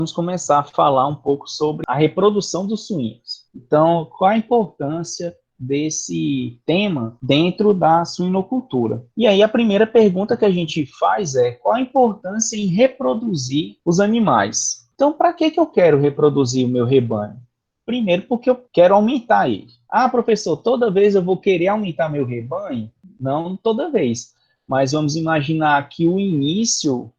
Vamos começar a falar um pouco sobre a reprodução dos suínos. Então, qual a importância desse tema dentro da suinocultura? E aí a primeira pergunta que a gente faz é: qual a importância em reproduzir os animais? Então, para que eu quero reproduzir o meu rebanho? Primeiro, porque eu quero aumentar ele. Ah, professor, toda vez eu vou querer aumentar meu rebanho? Não toda vez. Mas vamos imaginar que o início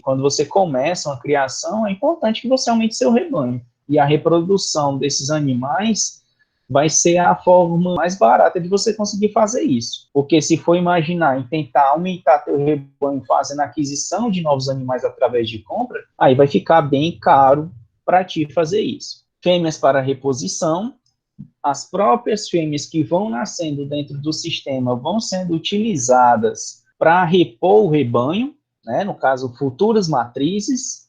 quando você começa uma criação, é importante que você aumente seu rebanho. E a reprodução desses animais vai ser a forma mais barata de você conseguir fazer isso. Porque se for imaginar em tentar aumentar teu rebanho fazendo aquisição de novos animais através de compra, aí vai ficar bem caro para ti fazer isso. Fêmeas para reposição, as próprias fêmeas que vão nascendo dentro do sistema vão sendo utilizadas para repor o rebanho, né, no caso, futuras matrizes.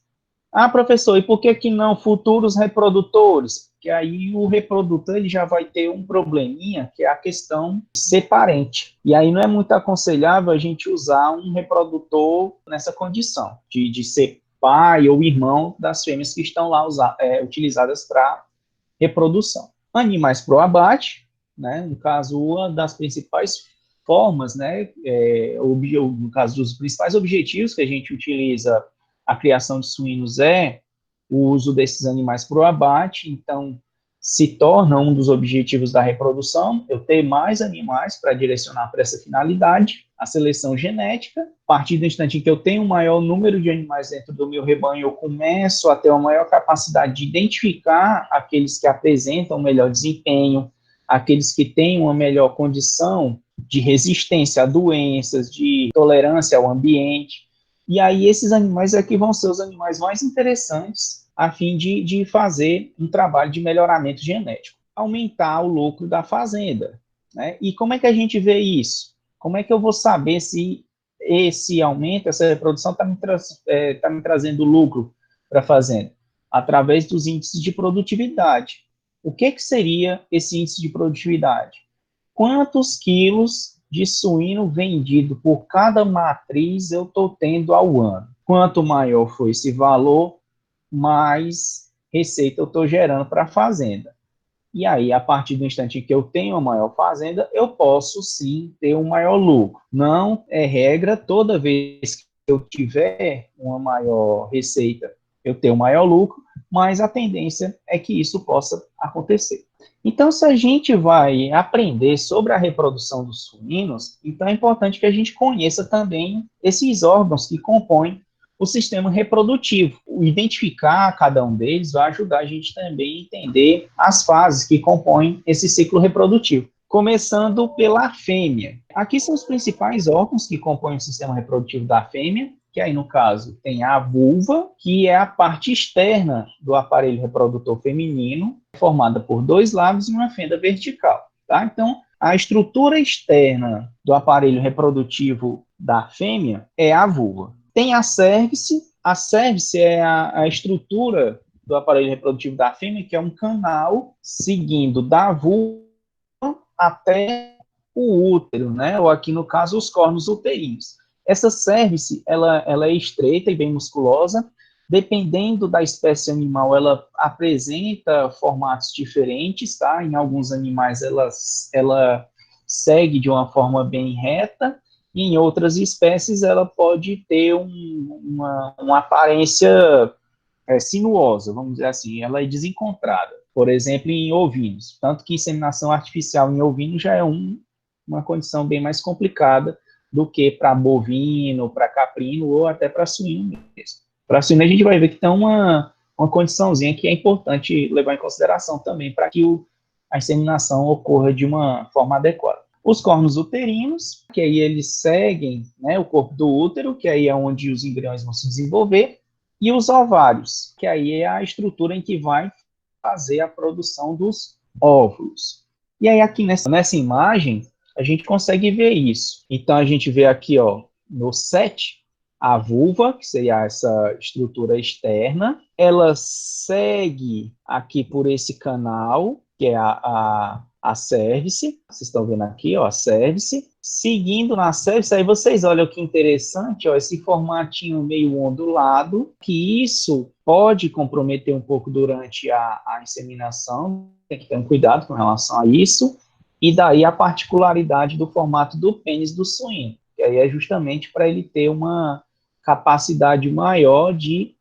Ah, professor, e por que não futuros reprodutores? Porque aí o reprodutor ele já vai ter um probleminha, que é a questão de ser parente. E aí não é muito aconselhável a gente usar um reprodutor nessa condição, de ser pai ou irmão das fêmeas que estão lá utilizadas para reprodução. Animais para o abate, né, no caso, uma das principais formas, né, no caso dos principais objetivos que a gente utiliza a criação de suínos é o uso desses animais para o abate, então se torna um dos objetivos da reprodução, eu ter mais animais para direcionar para essa finalidade, a seleção genética, a partir do instante em que eu tenho um maior número de animais dentro do meu rebanho, eu começo a ter uma maior capacidade de identificar aqueles que apresentam melhor desempenho, aqueles que têm uma melhor condição de resistência a doenças, de tolerância ao ambiente, e aí esses animais é que vão ser os animais mais interessantes a fim de fazer um trabalho de melhoramento genético, aumentar o lucro da fazenda, né? E como é que a gente vê isso? Como é que eu vou saber se esse aumento, essa reprodução está me trazendo lucro para a fazenda? Através dos índices de produtividade. O que seria esse índice de produtividade? Quantos quilos de suíno vendido por cada matriz eu estou tendo ao ano? Quanto maior for esse valor, mais receita eu estou gerando para a fazenda. E aí, a partir do instante que eu tenho uma maior fazenda, eu posso sim ter um maior lucro. Não é regra, toda vez que eu tiver uma maior receita, eu tenho um maior lucro, mas a tendência é que isso possa acontecer. Então, se a gente vai aprender sobre a reprodução dos suínos, então é importante que a gente conheça também esses órgãos que compõem o sistema reprodutivo. Identificar cada um deles vai ajudar a gente também a entender as fases que compõem esse ciclo reprodutivo. Começando pela fêmea. Aqui são os principais órgãos que compõem o sistema reprodutivo da fêmea, que aí, no caso, tem a vulva, que é a parte externa do aparelho reprodutor feminino, formada por dois lábios e uma fenda vertical. Tá? Então, a estrutura externa do aparelho reprodutivo da fêmea é a vulva. Tem a cervice é a estrutura do aparelho reprodutivo da fêmea, que é um canal seguindo da vulva até o útero, né? Ou aqui no caso, os cornos uterinos. Essa cervice, ela é estreita e bem musculosa. Dependendo da espécie animal, ela apresenta formatos diferentes, tá? Em alguns animais, ela segue de uma forma bem reta, e em outras espécies, ela pode ter uma aparência sinuosa, vamos dizer assim, ela é desencontrada. Por exemplo, em ovinos. Tanto que inseminação artificial em ovino já é uma condição bem mais complicada do que para bovino, para caprino ou até para suíno mesmo. Para suíno a gente vai ver que tem uma condiçãozinha que é importante levar em consideração também para que a inseminação ocorra de uma forma adequada. Os cornos uterinos, que aí eles seguem, né, o corpo do útero, que aí é onde os embriões vão se desenvolver, e os ovários, que aí é a estrutura em que vai fazer a produção dos óvulos. E aí aqui nessa imagem, a gente consegue ver isso. Então, a gente vê aqui, ó, no 7, a vulva, que seria essa estrutura externa, ela segue aqui por esse canal, que é a a cérvice, vocês estão vendo aqui, ó, a cérvice. Seguindo na cérvice, aí vocês olham que interessante, ó, esse formatinho meio ondulado, que isso pode comprometer um pouco durante a inseminação, tem que ter um cuidado com relação a isso, e daí a particularidade do formato do pênis do suíno, que aí é justamente para ele ter uma capacidade maior de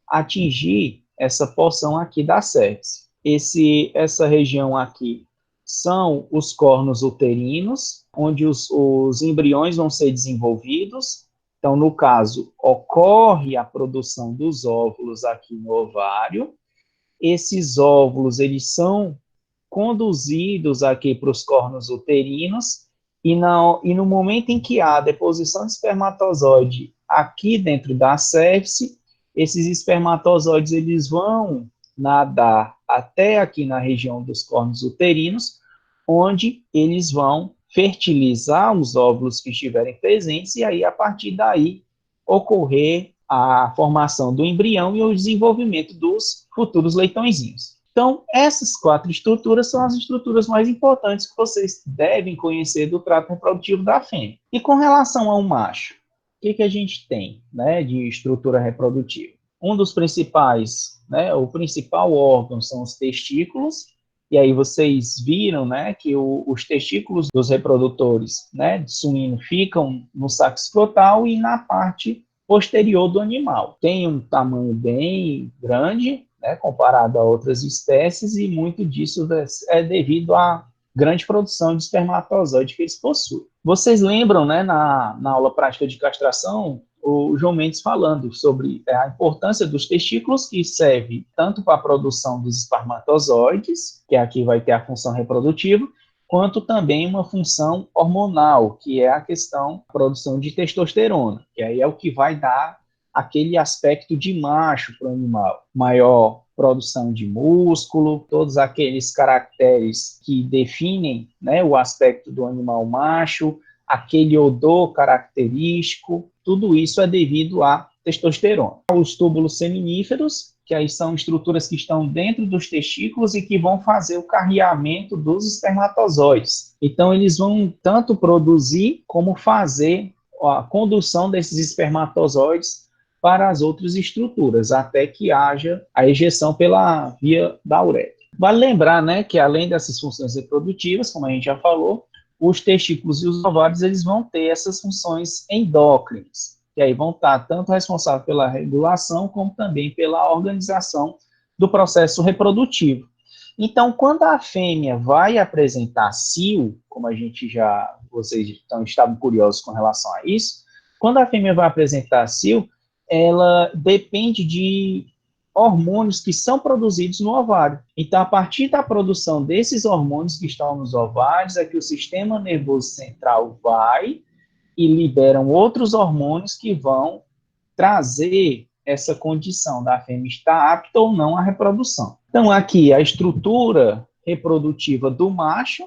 atingir essa porção aqui da cérvice. Essa região aqui são os cornos uterinos, onde os embriões vão ser desenvolvidos. Então, no caso, ocorre a produção dos óvulos aqui no ovário. Esses óvulos, eles são conduzidos aqui para os cornos uterinos, e no momento em que há a deposição de espermatozoide aqui dentro da cérvice, esses espermatozoides eles vão nadar até aqui na região dos cornos uterinos, onde eles vão fertilizar os óvulos que estiverem presentes, e aí, a partir daí, ocorrer a formação do embrião e o desenvolvimento dos futuros leitõezinhos. Então, essas 4 estruturas são as estruturas mais importantes que vocês devem conhecer do trato reprodutivo da fêmea. E com relação ao macho, o que a gente tem, né, de estrutura reprodutiva? Um dos principais, né, o principal órgão são os testículos, e aí vocês viram, né, que os testículos dos reprodutores, né, de suíno ficam no saco escrotal e na parte posterior do animal. Tem um tamanho bem grande, né, comparado a outras espécies, e muito disso é devido à grande produção de espermatozoide que eles possuem. Vocês lembram, né, na aula prática de castração, o João Mendes falando sobre a importância dos testículos, que serve tanto para a produção dos espermatozoides, que aqui vai ter a função reprodutiva, quanto também uma função hormonal, que é a questão da produção de testosterona, que aí é o que vai dar aquele aspecto de macho para o animal. Maior produção de músculo, todos aqueles caracteres que definem, né, o aspecto do animal macho, aquele odor característico, tudo isso é devido à testosterona. Os túbulos seminíferos, que aí são estruturas que estão dentro dos testículos e que vão fazer o carreamento dos espermatozoides. Então, eles vão tanto produzir como fazer a condução desses espermatozoides para as outras estruturas, até que haja a ejeção pela via da uretra. Vale lembrar, né, que além dessas funções reprodutivas, como a gente já falou, os testículos e os ovários eles vão ter essas funções endócrinas, que aí vão estar tanto responsáveis pela regulação, como também pela organização do processo reprodutivo. Então, quando a fêmea vai apresentar cio, como vocês estavam curiosos com relação a isso, quando a fêmea vai apresentar cio, ela depende de hormônios que são produzidos no ovário. Então, a partir da produção desses hormônios que estão nos ovários, é que o sistema nervoso central vai e liberam outros hormônios que vão trazer essa condição da fêmea estar apta ou não à reprodução. Então, aqui a estrutura reprodutiva do macho,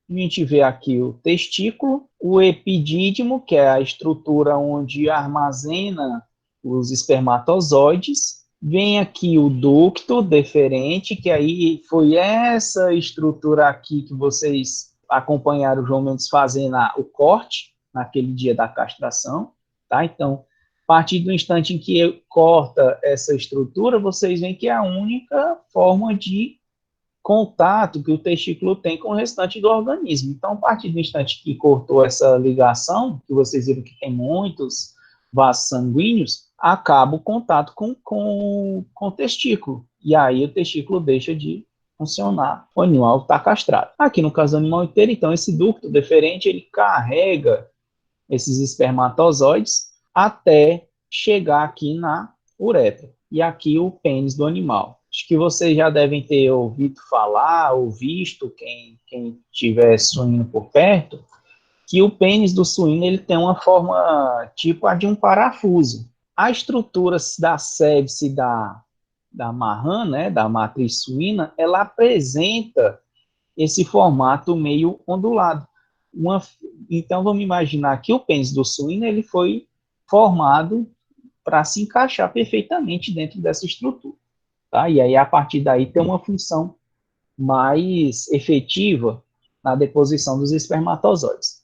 a gente vê aqui o testículo, o epidídimo, que é a estrutura onde armazena os espermatozoides, vem aqui o ducto deferente, que aí foi essa estrutura aqui que vocês acompanharam o João Mendes fazendo o corte, naquele dia da castração, tá? Então, a partir do instante em que corta essa estrutura, vocês veem que é a única forma de contato que o testículo tem com o restante do organismo. Então, a partir do instante que cortou essa ligação, que vocês viram que tem muitos vasos sanguíneos, acaba o contato com o testículo. E aí o testículo deixa de funcionar. O animal está castrado. Aqui no caso do animal inteiro, então, esse ducto deferente, ele carrega esses espermatozoides até chegar aqui na uretra. E aqui o pênis do animal. Acho que vocês já devem ter ouvido falar ou visto, quem tiver suíno por perto, que o pênis do suíno ele tem uma forma tipo a de um parafuso. A estrutura da cébice da marrã, né, da matriz suína, ela apresenta esse formato meio ondulado. Então, vamos imaginar que o pênis do suíno ele foi formado para se encaixar perfeitamente dentro dessa estrutura. Tá? E aí, a partir daí, tem uma função mais efetiva na deposição dos espermatozoides.